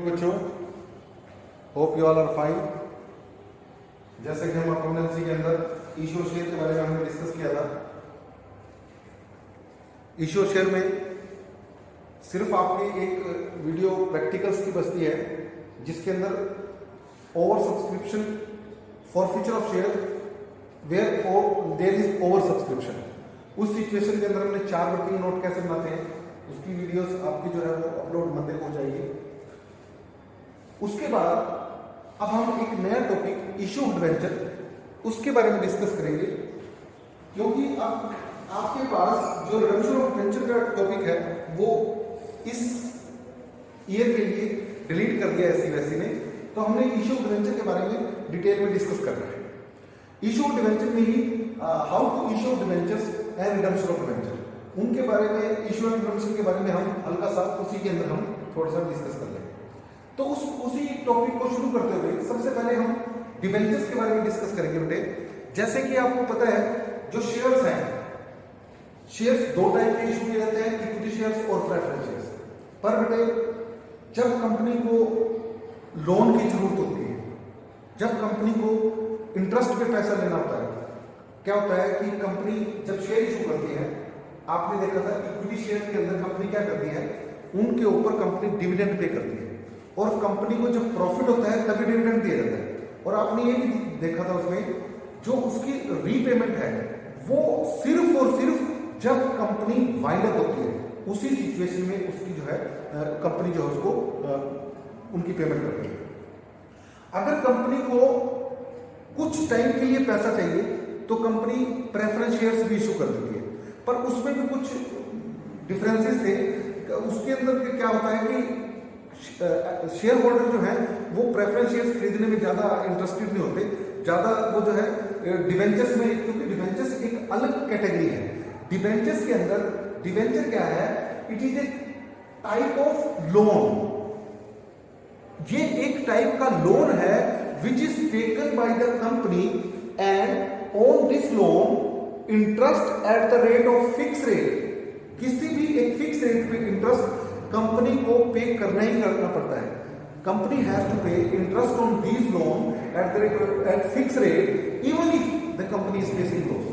बच्चों, hope you all are fine. जैसे कि हम अकाउंटेंसी के अंदर इशू शेयर के बारे में हमने डिस्कस किया था। इशू शेयर में सिर्फ आपकी एक वीडियो प्रैक्टिकल्स की बस्ती है, जिसके अंदर over subscription for future of share where there is over subscription. उस सिचुएशन के अंदर हमने 4 वर्किंग नोट कैसे बनाते हैं, उसकी वीडियोस आपकी जो है वो अपलोड मंडे को हो जाएगी। उसके बाद अब हम एक नया टॉपिक इशू डिवेंचर उसके बारे में डिस्कस करेंगे, क्योंकि अब आपके पास जो रिडम्पशन ऑफ डिवेंचर का टॉपिक है वो इस ईयर के लिए डिलीट कर दिया ऐसी वैसी ने, तो हमने इशू डिवेंचर के बारे में डिटेल में डिस्कस करना है। इशू डिवेंचर में ही how to issue debentures and redemption of debenture, उनके बारे में इशू एंड रिडम्पशन के बारे में हम हल्का सा उसी के अंदर हम थोड़ा सा डिस्कस कर लेंगे। तो उसी टॉपिक को शुरू करते हुए सबसे पहले हम डिवेंचर्स के बारे में डिस्कस करेंगे बेटे। जैसे कि आपको पता है जो शेयर्स हैं, शेयर्स 2 टाइप के इशू किए जाते हैं, इक्विटी शेयर्स और प्रेफरेंस शेयर्स। पर बेटे जब कंपनी को लोन की जरूरत होती है, जब कंपनी को इंटरेस्ट पे पैसा लेना होता है, क्या होता है कि कंपनी जब शेयर इशू करती है, आपने देखा था इक्विटी शेयर के अंदर कंपनी क्या करती है, उनके ऊपर कंपनी डिविडेंड पे करती है, और कंपनी को जब प्रॉफिट होता है तभी डिविडेंड दिया जाता है। और आपने ये भी देखा था उसमें जो उसकी रीपेमेंट है वो सिर्फ और सिर्फ जब कंपनी वाइंड अप होती है, उसी सिचुएशन में उसकी जो है कंपनी जो है उसको उनकी पेमेंट करती है। अगर कंपनी को कुछ टाइम के लिए पैसा चाहिए तो कंपनी प्रेफरेंस शेयर्स भी इशू कर देती है, पर उसमें भी कुछ डिफरेंसेस थे। उसके अंदर क्या होता है कि शेयर होल्डर जो है वो प्रेफरेंस शेयर्स खरीदने में ज्यादा इंटरेस्टेड नहीं होते, ज्यादा वो जो है डिवेंचर्स में, क्योंकि डिवेंचर्स एक अलग कैटेगरी है। डिवेंचर्स के अंदर डिवेंचर क्या है, it is a type of loan. ये एक टाइप का लोन है which is taken by the company and on this loan interest eight the rate of fix rate. किसी भी एक फिक्स रेट पे इंटरेस्ट कंपनी को पे करना ही करना पड़ता है। कंपनी हैज टू पे interest on these loan eight fix rate even if the company is facing loss.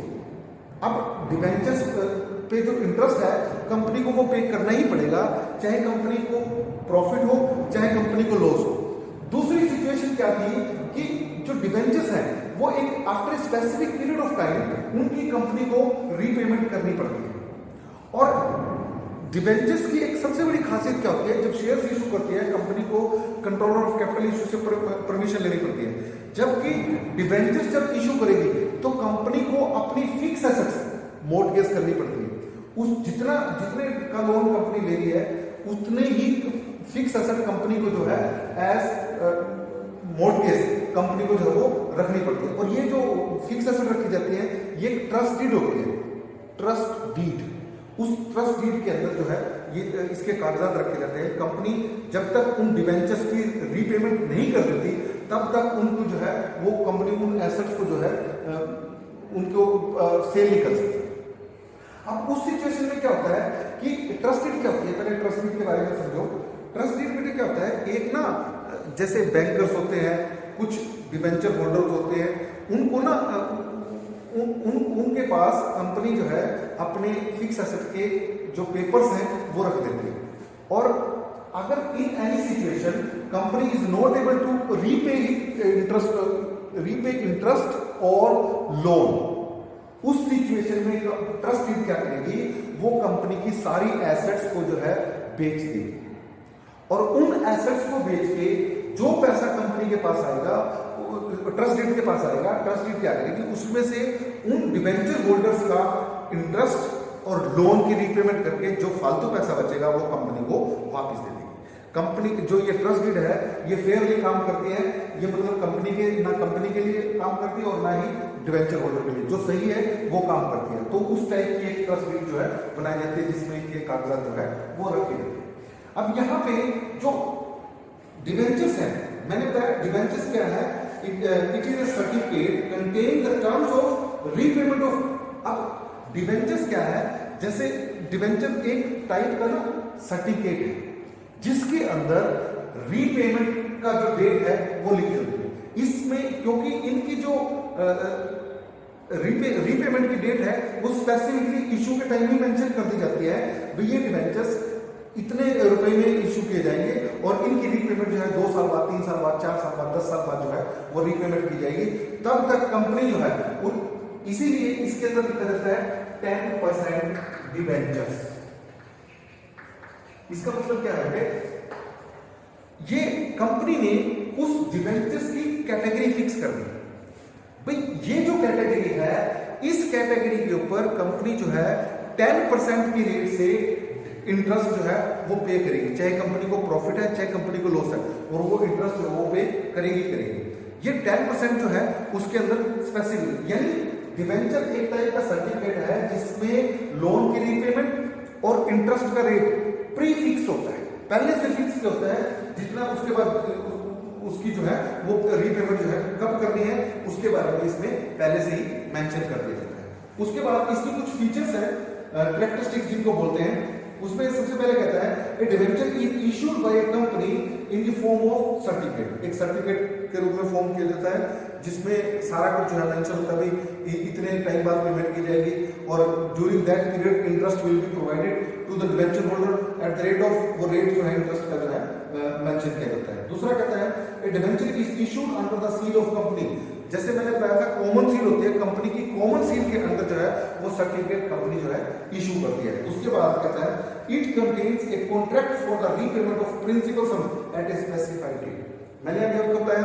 अब डिवेंचर्स पे जो इंटरेस्ट है कंपनी को वो पे करना ही पड़ेगा, चाहे कंपनी को प्रॉफिट हो चाहे कंपनी को लॉस हो। दूसरी सिचुएशन क्या थी कि जो डिवेंचर्स हैं वो एक after specific period of time उनकी कंपनी को रीपेमेंट करनी पड़ती है। और डिवेंचर्स की एक सबसे बड़ी खासियत क्या होती है, जब शेयर्स इशू करती है कंपनी को कंट्रोलर ऑफ कैपिटल इशू से परमिशन लेनी पड़ती है, जबकि डिवेंचर्स जब इशू करेगी तो कंपनी को अपनी फिक्स एसेट्स मॉर्टगेज करनी पड़ती है। उस जितने का लोन कंपनी ले रही है उतने ही फिक्स एसेट कंपनी को जो है एज मॉर्टगेज कंपनी को जो है वो रखनी पड़ती है। और ये जो फिक्स एसेट रखी जाती है ये ट्रस्ट डीड होती है, ट्रस्ट डीड। उस ट्रस्ट डीड के अंदर जो है ये इसके कागजात रखे जाते हैं। कंपनी जब तक उन डिवेंचर्स की रीपेमेंट नहीं कर देती तब तक उनको जो है वो कंपनी उन एसेट्स को जो है उनको सेल नहीं कर सकती। अब उस सिचुएशन में क्या होता है कि ट्रस्ट डीड क्या होती है, पहले ट्रस्ट डीड के बारे में समझो। ट्रस्ट डीड में क्या होता है, एक ना जैसे बैंकर्स होते हैं, कुछ डिवेंचर होल्डर्स होते हैं, उनको ना उनके पास कंपनी जो है अपने फिक्स एसेट के जो पेपर्स हैं वो रख देती है। और अगर in any situation company is not able to repay interest और लोन, उस सिचुएशन में ट्रस्ट डीड क्या करेगी, वो कंपनी की सारी एसेट्स को जो है बेच देगी। और उन एसेट्स को बेच के जो पैसा कंपनी के पास आएगा, ट्रस्ट डीड के पास आएगा, ट्रस्ट डीड क्या करेगी, उसमें से उन डिवेंचर होल्डर्स का इंटरेस्ट और लोन की रीपेमेंट करके जो फालतू पैसा बचेगा वो कंपनी को वापस दे देगी। कंपनी जो ये ट्रस्ट डीड है ये फेयरली काम करती है, ये मतलब कंपनी के लिए काम करती है और ना ही डिवेंचर होल्डर के लिए, जो सही है वो काम करती है। तो उस टाइप की एक ट्रस्ट डीड जो है बनाई जाती है जिसमें ये कागजात जो है वो रखे जाते हैं। अब यहाँ पे जो डिवेंचर्स है, मैंने बताया डिवेंचर्स क्या है, it is A certificate containing the terms of repayment of. अब डिवेंचर्स क्या है, जैसे डिवेंचर एक टाइप का ना सर्टिफिकेट है जिसके अंदर रीपेमेंट का जो डेट है वो लिखी होती है इसमें, क्योंकि इनकी जो रीपेमेंट की डेट है वो स्पेसिफिकली इशू के टाइम ही मेंशन कर दी जाती है। भाई ये डिबेंचर्स इतने रुपए में इशू किए जाएंगे और इनकी रीपेमेंट जो है 2 साल बाद, 3 साल बाद, 4 साल बाद, 10 साल बाद जो है वो रीपेमेंट की जाएगी। तब तक कंपनी जो है वो, इसीलिए इसके अंदर लिखा जाता है 10% डिबेंचर्स। इसका मतलब क्या है? ये कंपनी ने उस डिबेंचर्स की कैटेगरी फिक्स कर दी। भाई ये जो कैटेगरी है, इस कैटेगरी के ऊपर कंपनी जो है 10% की रेट से इंटरेस्ट जो है वो पे करेगी, चाहे कंपनी को प्रॉफिट है चाहे कंपनी को लॉस है, और वो इंटरेस्ट जो वो पे करेगी। ये 10% जो है उसके अंदर स्पेसिफिक, यानी डिबेंचर एक टाइप का सर्टिफिकेट है जिसमें लोन की रीपेमेंट और इंटरेस्ट का रेट प्री फिक्स होता है, पहले से फिक्स होता है, जितना उसके बाद उसकी जो है वो रीपेमेंट जो है कब करनी है उसके बारे में इसमें पहले से ही मेंशन कर दिया जाता है। उसके बाद इसकी कुछ फीचर्स है, कैरेक्टरिस्टिक्स जिनको बोलते हैं, उसमें सबसे पहले कहता है a debenture is issued by a company in the form of certificate. एक सर्टिफिकेट के रूप में फॉर्म किया जाता है जिसमें सारा कुछ जो है मेंशन होता है, भाई इतने टाइम बाद पेमेंट की जाएगी और during that period interest will be provided to the debenture holder at the rate of, वो रेट जो है इंटरेस्ट का जो है मेंशन किया जाता है। दूसरा कहता है a debenture is issued under the seal of company. जैसे मैंने बताया था कॉमन सील होती है, कंपनी की कॉमन सील के अंदर जो है वो सर्टिफिकेट कंपनी जो है इशू करती है। उसके बाद कहता है it contains a contract for the repayment of principal sum at a specified date. मैंने अभी आपको बताया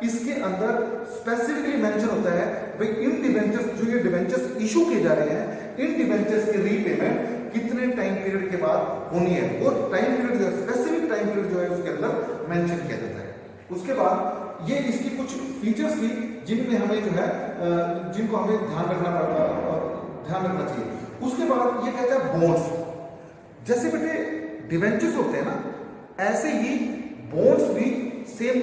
इसके अंदर स्पेसिफिकली मेंशन होता है भाई इन डिबेंचर्स, जो ये डिबेंचर्स इशू किए जा रहे हैं, इन डिबेंचर्स की रीपेमेंट कितने टाइम पीरियड के बाद होनी है, वो टाइम पीरियड जो है, स्पेसिफिक टाइम पीरियड जो है उसके अंदर मेंशन किया जाता है। उसके बाद ये इसकी कुछ फीचर्स थी जिनमें हमें जो है जिनको हमें ध्यान रखना चाहिए। उसके बाद ये कहता है बॉन्ड्स। जैसे बेटे डिबेंचर्स होते हैं ना, ऐसे ही बॉन्ड्स भी सेम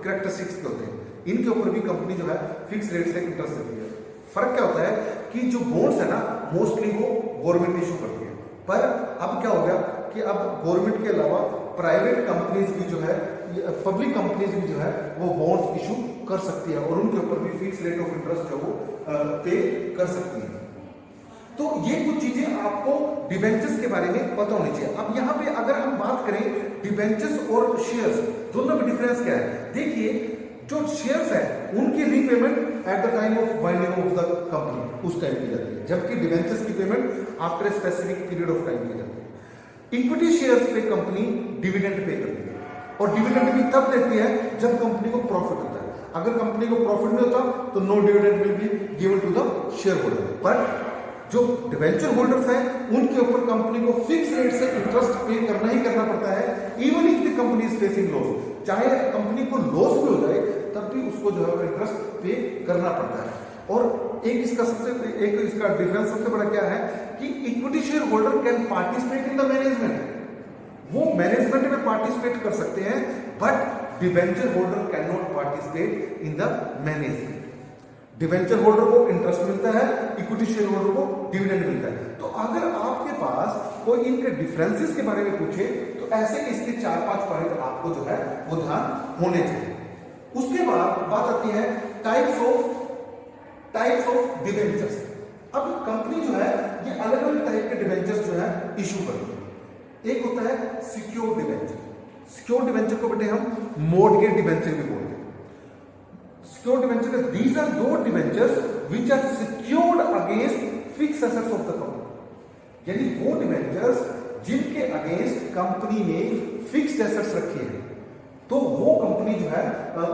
कैरेक्टरिस्टिक्स के होते हैं, इनके ऊपर भी कंपनी जो है फिक्स रेट से इंटरेस्ट देती है। फर्क क्या होता है कि जो बॉन्ड्स है ना मोस्टली वो गवर्नमेंट इशू करती है, पर अब क्या हो गया कि अब गवर्नमेंट के अलावा प्राइवेट कंपनीज भी जो है, पब्लिक कंपनीज भी जो है वो बॉन्ड्स इशू कर सकती है और उनके ऊपर भी फिक्स रेट ऑफ इंटरेस्ट जो वो पे कर सकती है। तो ये कुछ चीजें आपको डिबेंचर्स के बारे में पता होनी चाहिए। अब यहाँ पे अगर हम बात करें डिबेंचर्स और शेयर्स, दोनों में डिफरेंस क्या है? देखिए जो शेयर्स है उनकी repayment at the time of binding of the company उस टाइम की जाती है, जबकि डिबेंचर्स की payment after a specific period of time की जाती है। इक्विटी शेयर्स पे कंपनी डिविडेंड पे करती है और डिविडेंड भी तब देती है जब कंपनी को प्रॉफिट होता है। अगर कंपनी को प्रॉफिट नहीं होता तो no dividend will be given to the share holder. पर जो डिवेंचर होल्डर्स हैं उनके ऊपर कंपनी को फिक्स रेट से इंटरेस्ट पे करना ही करना पड़ता है, even if the company is facing loss. चाहे कंपनी को लॉस भी हो जाए तब भी उसको जो है इंटरेस्ट पे करना पड़ता है। और एक इसका डिफरेंस सबसे बड़ा क्या है कि equity share holder can participate in the management, वो मैनेजमेंट में पार्टिसिपेट कर सकते हैं, but debenture holder can not participate in the management. Debenture holder को इंटरेस्ट मिलता है, इक्विटी शेयर होल्डर को डिविडेंड मिलता है। तो अगर आपके पास कोई इनके डिफरेंसेस के बारे में पूछे तो ऐसे इसके 4-5 पॉइंट आपको जो है वो ध्यान होने चाहिए। उसके बाद बात आती है टाइप्स ऑफ डिवेंचर्स। अब कंपनी जो है ये अलग अलग टाइप के डिवेंचर्स जो है इशू करती है। एक होता है सिक्योर डिवेंचर। सिक्योर डिवेंचर को बेटे हम मॉर्गेज डिवेंचर भी बोलते हैं। Secured debentures, these are those debentures which are secured against fixed assets of the company. यानी वो डिबेंचर्स जिनके अगेंस्ट कंपनी ने फिक्स्ड एसेट्स रखी है, तो वो कंपनी जो है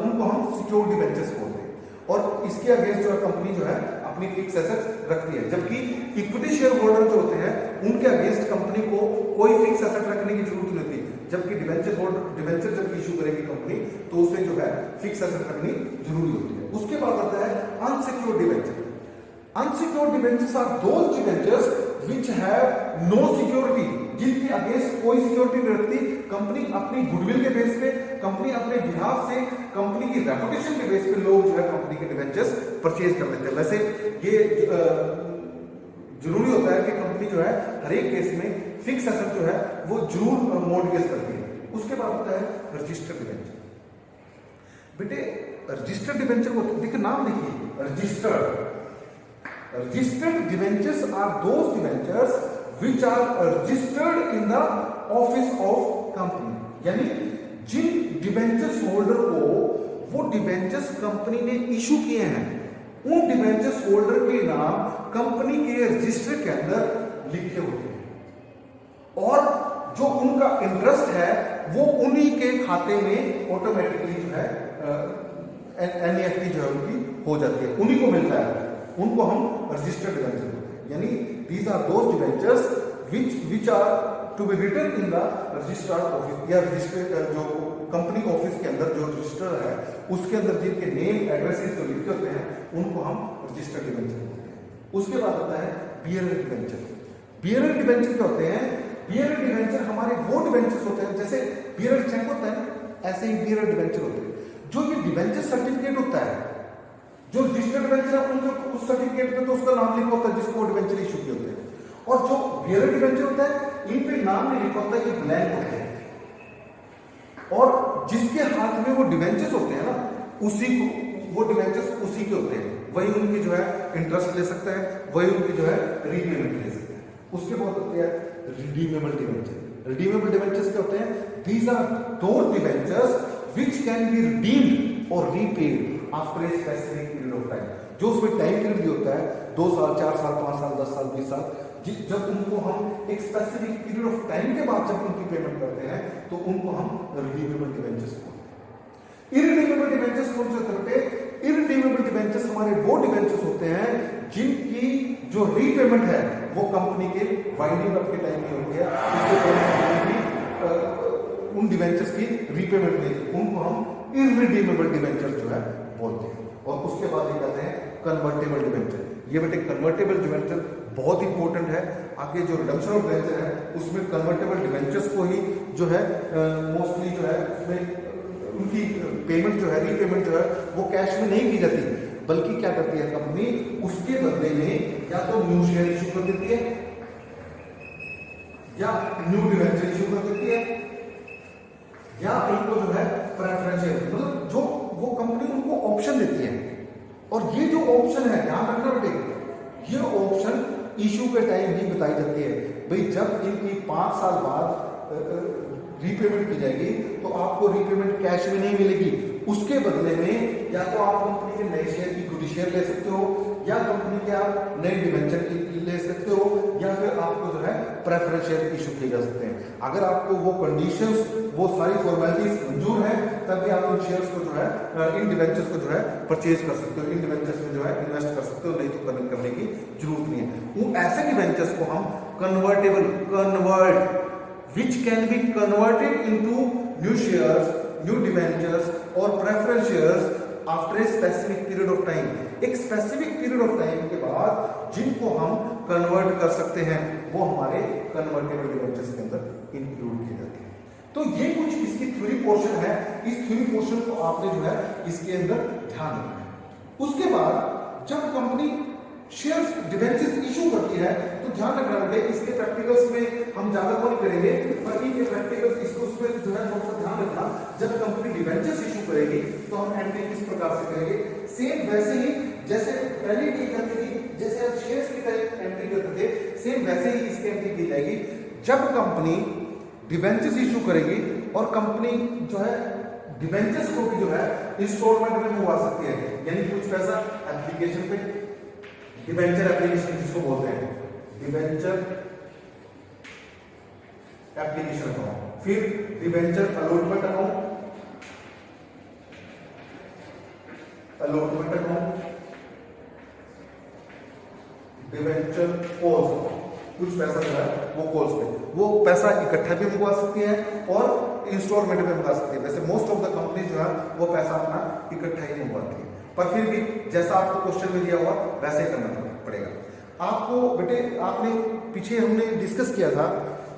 उनको हम सिक्योर्ड डिबेंचर्स बोलते हैं। और इसके अगेंस्ट जो है कंपनी जो है अपनी फिक्स एसेट्स रखती है, जबकि इक्विटी शेयर होल्डर जो होते हैं उनके अगेंस्ट कंपनी को कोई फिक्स एसेट रखने की जरूरत नहीं होती, जबकि डिबेंचर जब इशू करेगी कंपनी तो उसे जो है फिक्स एसेट रखनी जरूरी होती है। उसके बाद आता है unsecured debenture. Unsecured debentures are those debentures which have no security, जिनके अगेंस्ट कोई सिक्योरिटी नहीं रखती। कंपनी अपनी गुडविल के बेस पे, कंपनी अपने बिहाफ से, कंपनी की रेपुटेशन के बेस पे लोग जो है कंपनी के डिबेंचर्स परचेज कर लेते हैं। वैसे ये जरूरी होता है कि कंपनी जो है हर एक केस में फिक्स एसेट जो है वो जरूर मॉर्गेज करती है। उसके बाद होता है रजिस्टर्ड डिबेंचर। बेटे रजिस्टर्ड डिबेंचर को देखिए, नाम देखिए registered debentures are those debentures which are registered in the office of company. यानी जिन डिबेंचर्स होल्डर को वो डिबेंचर्स कंपनी ने इशू किए हैं, उन डिबेंचर्स होल्डर के नाम कंपनी के रजिस्टर के अंदर लिखे होते हैं और जो उनका इंटरेस्ट है वो उन्हीं के खाते में ऑटोमेटिकली जो है एनईएफटी जो है उनकी हो जाती है, उन्हीं को मिलता है, उनको हम रजिस्टर्ड डिबेंचर बोलते हैं। यानी these are those debentures which are to be written in the registered office, या रजिस्टर्ड जो कंपनी ऑफिस के अंदर जो रजिस्टर है उसके अंदर जिनके नेम एड्रेसेस जो लिखे होते हैं उनको हम रजिस्टर्ड डिबेंचर बोलते हैं। उसके बाद होता है बियरर डिबेंचर। बियरर डिबेंचर क्या होते हैं? बियरर डिबेंचर हमारे वो डिबेंचर्स होते हैं, जैसे बियरर चेक होता है ऐसे ही बियरर डिबेंचर होते हैं। जो ये डिबेंचर सर्टिफिकेट होता है, जो रजिस्टर्ड डिबेंचर है उनको उस सर्टिफिकेट पे तो उसका नाम लिखा होता है जिसको डिबेंचर इशू किए होते हैं, और जो बियरर डिबेंचर होता है इन पे नाम नहीं लिखा होता, ये ब्लैंक होते हैं, और जिसके हाथ में वो डिबेंचर्स होते हैं ना उसी को वो डिबेंचर्स उसी के होते हैं, वही उनकी जो है इंटरेस्ट ले सकता है, वही उनकी जो है रीपेमेंट ले सकता है। उसके बाद होते हैं रिडीमेबल डिबेंचर। रिडीमेबल डिबेंचर्स क्या होते हैं? These are those debentures which can be redeemed और repaid after a specific period of time. जो उसमें टाइम पीरियड भी होता है 2 साल, 4 साल, 5 साल, 10 साल, 20 साल, जब उनको हम एक स्पेसिफिक पीरियड ऑफ टाइम के बाद जब उनकी पेमेंट करते हैं तो उनको हम रिडीमेबल डिबेंचर्स बोलते हैं। इरिडीमेबल डिबेंचर्स कौन से होते हैं? इरिडीमेबल डिबेंचर्स हमारे वो डिबेंचर्स होते हैं जिनकी जो रीपेमेंट है वो कंपनी के वाइंडिंग अप के टाइम में होती है, उससे पहले उन डिबेंचर्स की रीपेमेंट नहीं, उनको हम इरिडीमेबल डिबेंचर्स जो है बोलते हैं। और उसके बाद ये कहते हैं कन्वर्टेबल डिबेंचर। ये बेटे कन्वर्टेबल डिबेंचर बहुत इंपॉर्टेंट है, आगे जो रिडम्पशन ऑफ डिबेंचर है उसमें कन्वर्टेबल डिबेंचर्स को ही जो है मोस्टली जो है उसमें उनकी पेमेंट जो है रीपेमेंट जो है वो कैश में नहीं की जाती, बल्कि क्या करती है कंपनी उसके बदले में या तो न्यू शेयर इशू कर देती है या न्यू डिबेंचर इशू कर देती है या उनको जो है प्रेफरेंशियल, मतलब जो वो कंपनी उनको ऑप्शन देती है। और ये जो ऑप्शन है ध्यान रखना बेटे, ये ऑप्शन इशू के टाइम ही बताई जाती है। भाई जब इनकी 5 साल बाद रीपेमेंट की जाएगी तो आपको रीपेमेंट कैश में नहीं मिलेगी, उसके बदले में या तो आप कंपनी के नए शेयर इक्विटी शेयर ले सकते हो, या कंपनी के आप नए डिबेंचर ले सकते हो, या फिर आपको जो है प्रेफरेंस शेयर इशू किए जा सकते हैं। अगर आपको वो कंडीशंस, वो सारी फॉर्मेलिटीज मंजूर है तब भी आप इन शेयर्स को जो है इन डिबेंचर्स को जो है परचेज कर सकते हो, इन डिबेंचर्स में जो है इन्वेस्ट कर सकते हो, नहीं तो करने की जरूरत नहीं है। वो ऐसे डिबेंचर्स को हम convert which can be converted into new shares, new debentures or preference shares after a specific period of time। एक specific period of time के बाद जिनको हम कन्वर्ट कर सकते हैं वो हमारे कन्वर्टेबल डिबेंचर्स के अंदर इंक्लूड किए जाते हैं। तो ये कुछ इसकी थ्योरी पोर्शन है, इस थ्योरी पोर्शन को आपने जो है इसके अंदर ध्यान रखना है। उसके बाद जब कंपनी शेयर्स डिबेंचर्स इशू करती है तो ध्यान रखना है, इसके प्रैक्टिकल्स में हम ज्यादा कौन करेंगे, बाकी के प्रैक्टिकल्स इसको उसमें जो है थोड़ा सा ध्यान रखना। जब कंपनी डिबेंचर्स इशू करेगी तो हम एंट्री किस प्रकार से करेंगे, सेम वैसे ही जैसे पहले की करती थी, जैसे हम शेयर्स की तरह एंट्री करते थे, सेम वैसे ही इसकी एंट्री की जाएगी। जब कंपनी डिबेंचर्स इशू करेगी और कंपनी जो है डिबेंचर्स को भी जो है इंस्टॉलमेंट में मंगवा सकती है, यानी कुछ पैसा एप्लीकेशन पे, डिबेंचर एप्लीकेशन जिसको बोलते हैं, डिबेंचर एप्लीकेशन अकाउंट, फिर debenture allotment account, debenture calls, कुछ पैसा जो है वो कॉल्स पे, वो पैसा इकट्ठा भी मंगवा सकती है और इंस्टॉलमेंट में मंगवा सकती है। वैसे मोस्ट ऑफ द कंपनी जो है वो पैसा अपना इकट्ठा ही मंगवाती है, पर फिर भी जैसा आपको क्वेश्चन में दिया हुआ वैसे ही करना पड़ेगा आपको। बेटे आपने पीछे हमने डिस्कस किया था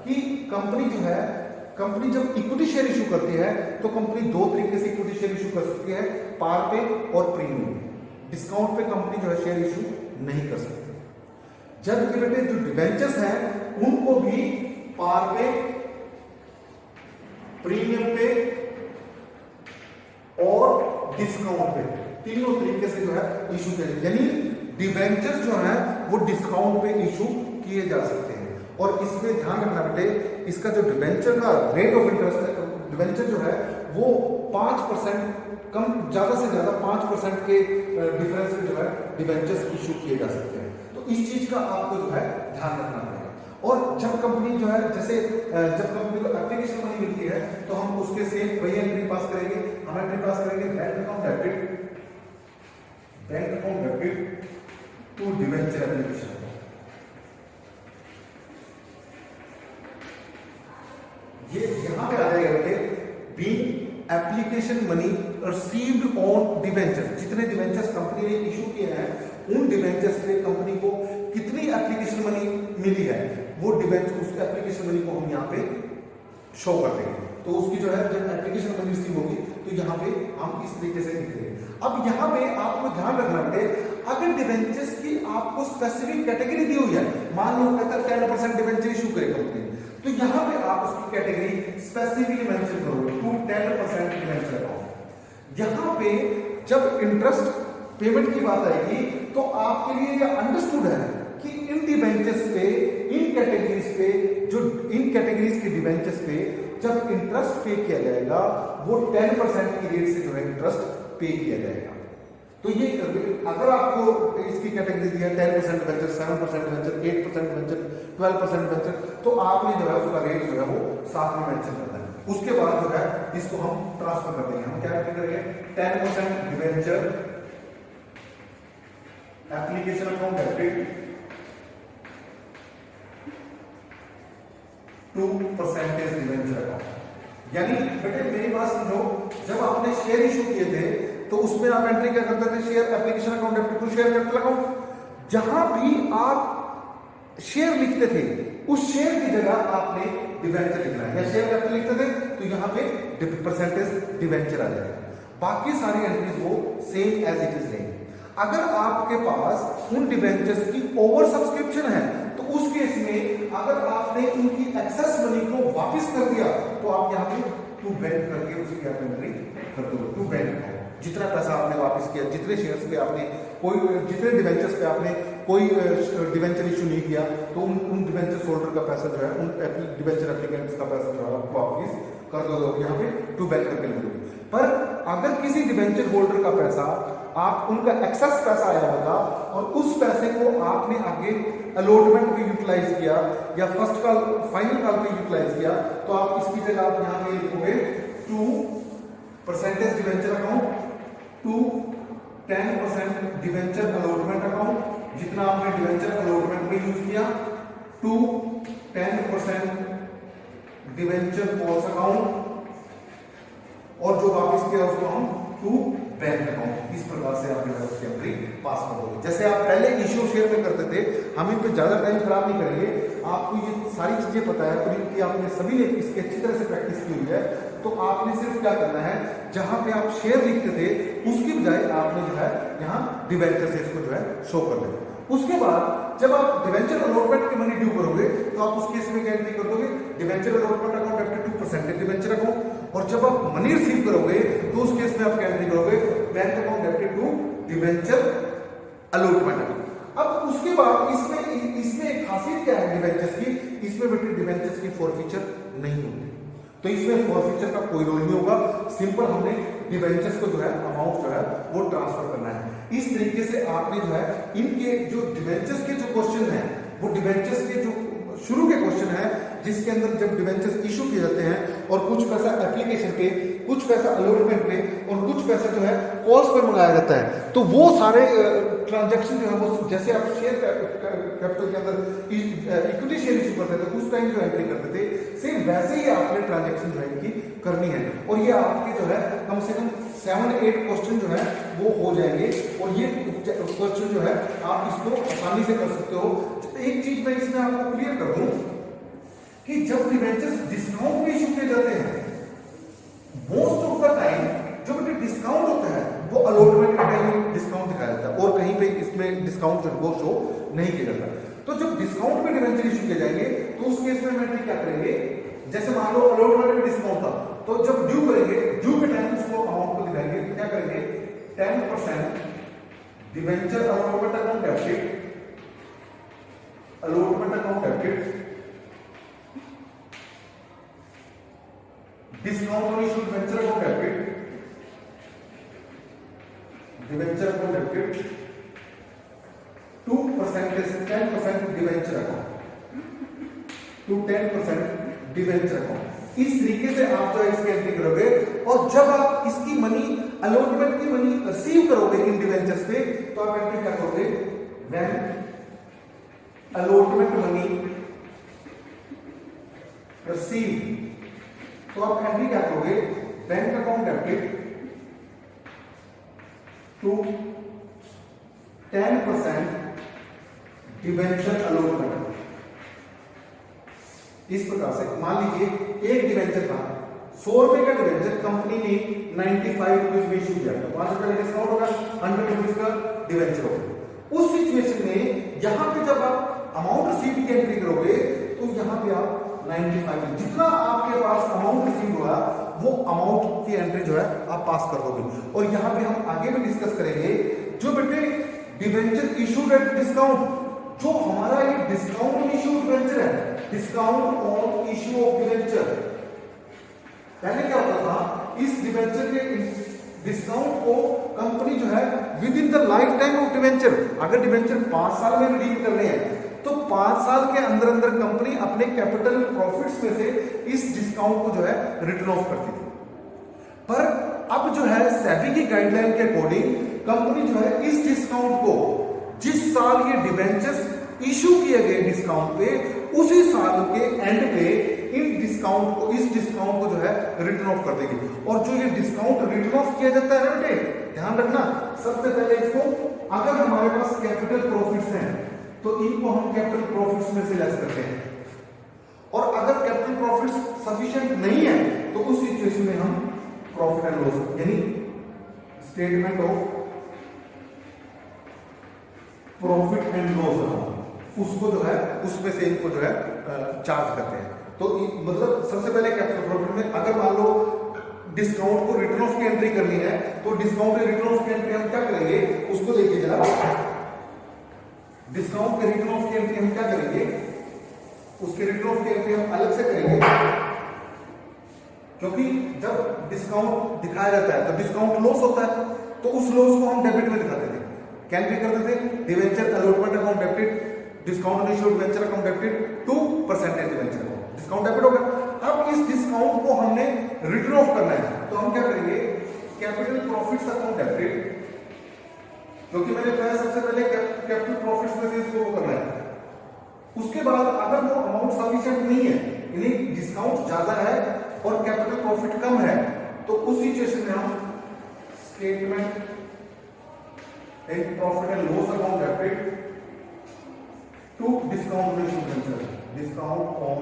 कि कंपनी जो है, कंपनी जब इक्विटी शेयर इशू करती है तो कंपनी 2 तरीके से इक्विटी शेयर इशू कर सकती है, पार पे और प्रीमियम पे। डिस्काउंट पे कंपनी जो है शेयर इशू नहीं कर सकती। जबकि बेटे जो डिबेंचर्स हैं उनको भी पार पे, प्रीमियम पे और डिस्काउंट पे, तीनों तरीके से जो है इशू किया, यानी डिबेंचर जो है वो डिस्काउंट पे इशू किए जा सकते हैं। और इसमें ध्यान रखना बेटे, इसका जो डिबेंचर का रेट ऑफ इंटरेस्ट है, डिबेंचर जो है वो 5% कम, ज्यादा से ज्यादा 5% के डिफरेंस में जो है डिबेंचर्स इशू किए जा सकते हैं। तो इस चीज का आपको जो है ध्यान रखना पड़ेगा। और जब कंपनी जो है, जैसे जब कंपनी को एप्लीकेशन मनी मिलती है तो हम उसके से वही एंट्री पास करेंगे, हम एंट्री पास करेंगे bank account debit to debenture application. ये यहां पे आ जाएगा बेटे, being application money received on debenture, जितने डिबेंचर्स कंपनी ने इशू किए हैं उन डिबेंचर्स पे कंपनी को कितनी एप्लीकेशन मनी मिली है, वो डिबेंचर उस एप्लीकेशन मनी को हम यहाँ पे शो कर देंगे। तो उसकी जो है जब एप्लीकेशन मनी रिसीव होगी तो यहाँ पे हम इस तरीके से लिखेंगे। अब यहाँ पे आपको ध्यान रखना है, अगर डिबेंचर्स की आपको स्पेसिफिक कैटेगरी दी हुई है, मान लो कहता है 10% डिबेंचर इशू करे कंपनी, तो यहाँ पे आप उसकी कैटेगरी स्पेसिफिकली मेंशन करोगे टू 10% डिबेंचर अकाउंट। यहाँ पे जब इंटरेस्ट पेमेंट की बात आएगी तो आपके लिए यह अंडरस्टूड है कि इन डिबेंचर्स पे, इन कैटेगरीज पे, जो इन कैटेगरीज के डिबेंचर्स पे जब इंटरेस्ट पे किया जाएगा वो 10% की रेट से जो है इंटरेस्ट पे किया जाएगा। तो ये अगर आपको इसकी कैटेगरी दी है 10% डिबेंचर, 7% डिबेंचर, 8% डिबेंचर, 12% डिबेंचर, तो आपने जो है उसका रेट जो है वो साथ में मेंशन करना है। उसके बाद जो है इसको हम ट्रांसफर कर देंगे, हम क्या करेंगे 10% debenture application account debit to percentage debenture account. यानी बेटे मेरी बात समझो, जब आपने शेयर इशू किए थे तो उसमें आप एंट्री क्या करते थे, share application account debit to share capital account. जहां भी आप शेयर लिखते थे उस शेयर की जगह आपने डिबेंचर लिखना है, या शेयर कैपिटल लिखते थे तो यहाँ पे परसेंटेज डिबेंचर आ जाएगा। बाकी सारी एंट्रीज वो सेम एज इट इज रहेंगी। अगर आपके पास उन डिबेंचर्स की ओवर सब्सक्रिप्शन है तो उस केस में अगर आपने उनकी एक्सेस मनी को वापस कर दिया तो आप यहाँ पे टू बैंक करके उसकी एंट्री कर दो, टू बैंक। जितना पैसा आपने वापस किया, जितने शेयर्स पे आपने कोई, जितने डिबेंचर्स पे आपने कोई डिबेंचर इशू नहीं किया तो उन डिबेंचर होल्डर का पैसा जो है, उन डिबेंचर एप्लीकेंट्स का पैसा जो है आप वापस कर दो, यहाँ पे टू बैंक करके लिख दो। पर अगर किसी डिबेंचर होल्डर का पैसा, आप उनका एक्सेस पैसा आया होगा और उस पैसे को आपने आगे अलॉटमेंट पे यूटिलाइज किया या फर्स्ट कॉल फाइनल कॉल पे यूटिलाइज किया, तो आप इसकी जगह आप यहाँ पे लिखोगे to percentage debenture account to 10% debenture allotment account, जितना आपने डिबेंचर अलॉटमेंट में यूज किया, टू 10% डिबेंचर कॉल्स अकाउंट, और जो वापस किया उसको हम टू बैंक अकाउंट। इस प्रकार से आप उसकी एंट्री पास कर दोगे। जैसे आप पहले इश्यू शेयर में करते थे, हम इन पे ज्यादा टाइम खराब नहीं करेंगे, आपको ये सारी चीजें पता है और इनकी आपने सभी ने इसकी अच्छी तरह से प्रैक्टिस की हुई है। तो आपने सिर्फ क्या करना है, जहां पे आप शेयर लिखते थे उसकी बजाय आपने जो है यहाँ डिबेंचर से इसको जो है शो कर देंगे। उसके बाद जब आप डिबेंचर अलॉटमेंट की मनी ड्यू करोगे तो आप उस केस में क्या एंट्री कर दोगे, debenture allotment account debit to percentage debenture account. और जब आप मनी रिसीव करोगे तो उस केस में आप क्या एंट्री करोगे, bank account debit to debenture allotment account. अब उसके बाद इसमें एक खासियत क्या है डिबेंचर्स की, इसमें बेटे डिबेंचर्स की फॉरफीचर नहीं होती, तो इसमें फॉरफीचर का कोई रोल नहीं होगा। सिंपल हमने डिबेंचर्स को जो है अमाउंट जो है वो ट्रांसफर करना है। इस तरीके से आपने जो है इनके जो डिबेंचर्स के जो क्वेश्चन है, वो डिबेंचर्स के जो शुरू के क्वेश्चन है जिसके अंदर जब डिबेंचर्स इशू किए जाते हैं और कुछ पैसा एप्लीकेशन पे, कुछ पैसा अलॉटमेंट पे और कुछ पैसा जो है कॉल्स पर मंगाया जाता है, तो वो सारे ट्रांजैक्शन जो है वो जैसे आप शेयर कैपिटल के अंदर इक्विटी शेयर इशू करते थे उस टाइम जो एंट्री करते थे, सेम वैसे ही आपने ट्रांजैक्शन जो है इनकी करनी है। और ये आपके जो है कम से कम 7-8 क्वेश्चन जो है वो हो जाएंगे और ये क्वेश्चन जो है आप इसको आसानी से कर सकते हो। एक चीज मैं इसमें आपको क्लियर कर दूं कि जब डिबेंचर्स डिस्काउंट पे इशू किए जाते हैं, मोस्ट ऑफ द टाइम जो भी डिस्काउंट होता है वो अलॉटमेंट के टाइम डिस्काउंट दिखाया जाता है और कहीं पे इसमें डिस्काउंट जो वो शो नहीं किया जाता। तो जब डिस्काउंट पे डिबेंचर इशू किए जाएंगे तो उस केस में हम क्या करेंगे, जैसे मान लो अलॉटमेंट में डिस्काउंट था तो जब ड्यू करेंगे, ड्यू के टाइम उसको अमाउंट को दिखाएंगे, क्या करेंगे 10% debenture allotment account debit, allotment account debit, discount on issued debenture account debit, debenture account debit 2% 10% debenture account to 10% debenture account. इस तरीके से आप जो इसकी एंट्री करोगे, और जब आप इसकी मनी अलॉटमेंट की मनी रिसीव करोगे इन डिवेंचर्स पे, तो आप एंट्री क्या करोगे, व्हेन अलॉटमेंट मनी रिसीव, तो आप एंट्री क्या करोगे, bank account debit to 10% debenture allotment. इस प्रकार से मान लीजिए एक डिवेंचर था 100 रुपए का डिवेंचर, कंपनी ने 95 रुपीज में इशू किया, तो 5 रुपए का डिस्काउंट होगा, 100 रुपीज का डिवेंचर होगा। उस सिचुएशन में यहां पे जब आप अमाउंट रिसीव की एंट्री करोगे, तो यहां पे आप 95 जितना आपके पास अमाउंट रिसीव हुआ वो अमाउंट की एंट्री जो है आप पास कर दोगे। और यहां पे हम आगे भी डिस्कस करेंगे, जो बेटे डिवेंचर इशूड एट डिस्काउंट, जो हमारा ये डिस्काउंट ऑन इशू डिवेंचर है, discount on issue of debenture, पहले क्या होता था, इस डिवेंचर के डिस्काउंट को कंपनी जो है with in the life time of debenture, अगर डिवेंचर 5 साल में रिडीम करने हैं तो 5 साल के अंदर अंदर कंपनी अपने कैपिटल प्रॉफिट्स में से इस डिस्काउंट को जो है रिटर्न ऑफ करती थी। पर अब जो है सेबी की गाइडलाइन के अकॉर्डिंग कंपनी जो है इस डिस्काउंट को, जिस साल ये डिवेंचर्स इशू किए गए डिस्काउंट पे, उसी साल के एंड पे इन डिस्काउंट को, इस डिस्काउंट को जो है रिटर्न ऑफ कर देगी। और जो ये डिस्काउंट रिटर्न ऑफ किया जाता है ना बेटे, ध्यान रखना, सबसे पहले इसको, अगर हमारे पास कैपिटल प्रॉफिट्स हैं तो इनको हम कैपिटल प्रॉफिट्स में से लेस करते हैं, और अगर कैपिटल प्रॉफिट्स सफिशिएंट नहीं है तो उस सिचुएशन में हम प्रॉफिट एंड लॉस, यानी statement of profit and loss, उसको जो है उसमें से इनको जो है चार्ज करते हैं। तो मतलब सबसे पहले कैपिटल प्रॉफिट में अगर मान लो डिस्काउंट को रिटर्न ऑफ की एंट्री करनी है, तो डिस्काउंट के रिटर्न ऑफ की एंट्री हम क्या करेंगे, उसको देखिए जरा, डिस्काउंट के रिटर्न ऑफ की एंट्री हम क्या करेंगे, उसके रिटर्न ऑफ की एंट्री हम अलग से करेंगे, क्योंकि जब डिस्काउंट दिखाया जाता है तो डिस्काउंट लॉस होता है, तो उस लॉस को हम डेबिट में दिखाते थे, क्या एंट्री करते थे, debenture allotment account debit, discount on issued debenture account debit 2% debenture account, discount debit हो गया। अब इस डिस्काउंट को हमने रिटर्न ऑफ करना है, तो हम क्या करेंगे, कैपिटल प्रॉफिट्स अकाउंट डेबिट, क्योंकि मैंने कहा सबसे पहले कैपिटल प्रॉफिट्स में से इसको करना है। उसके बाद अगर वो अमाउंट सफिशिएंट नहीं है, यानी डिस्काउंट ज्यादा है और कैपिटल प्रॉफिट कम है, तो उस सिचुएशन में हम statement in profit and loss account debit to discount on issue debenture, discount on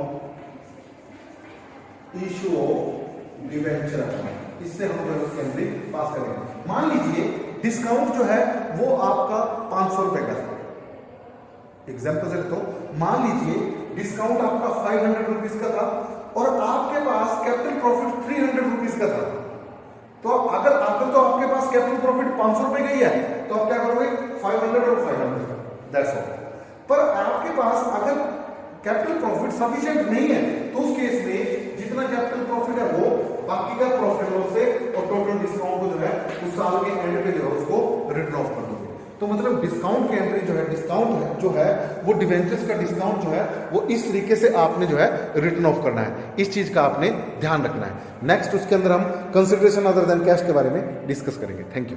issue of debenture account, इससे हम जो है उसकी एंट्री पास करेंगे। मान लीजिए डिस्काउंट जो है वो आपका 500 रुपए का था, एग्जाम्पल से तो मान लीजिए डिस्काउंट आपका 500 रुपीज का था और आपके पास कैपिटल प्रॉफिट 300 रुपीज का था, तो अगर आपके पास कैपिटल प्रॉफिट 500 रुपए का ही है, तो आप क्या करोगे, 500 और 500, दैट्स ऑल। पर आपके पास अगर कैपिटल प्रॉफिट सफिशिएंट नहीं है, तो उस केस में जितना कैपिटल प्रॉफिट है वो बाकी का प्रॉफिट लॉस से और टोटल डिस्काउंट को जो है उस साल के एंड पे जो है उसको रिटर्न ऑफ कर दोगे। तो मतलब डिस्काउंट की एंट्री जो है, डिस्काउंट जो है वो डिवेंचर्स का डिस्काउंट जो है वो इस तरीके से आपने जो है रिटर्न ऑफ करना है, इस चीज का आपने ध्यान रखना है। नेक्स्ट उसके अंदर हम कंसिडरेशन अदर देन कैश के बारे में डिस्कस करेंगे। Thank you.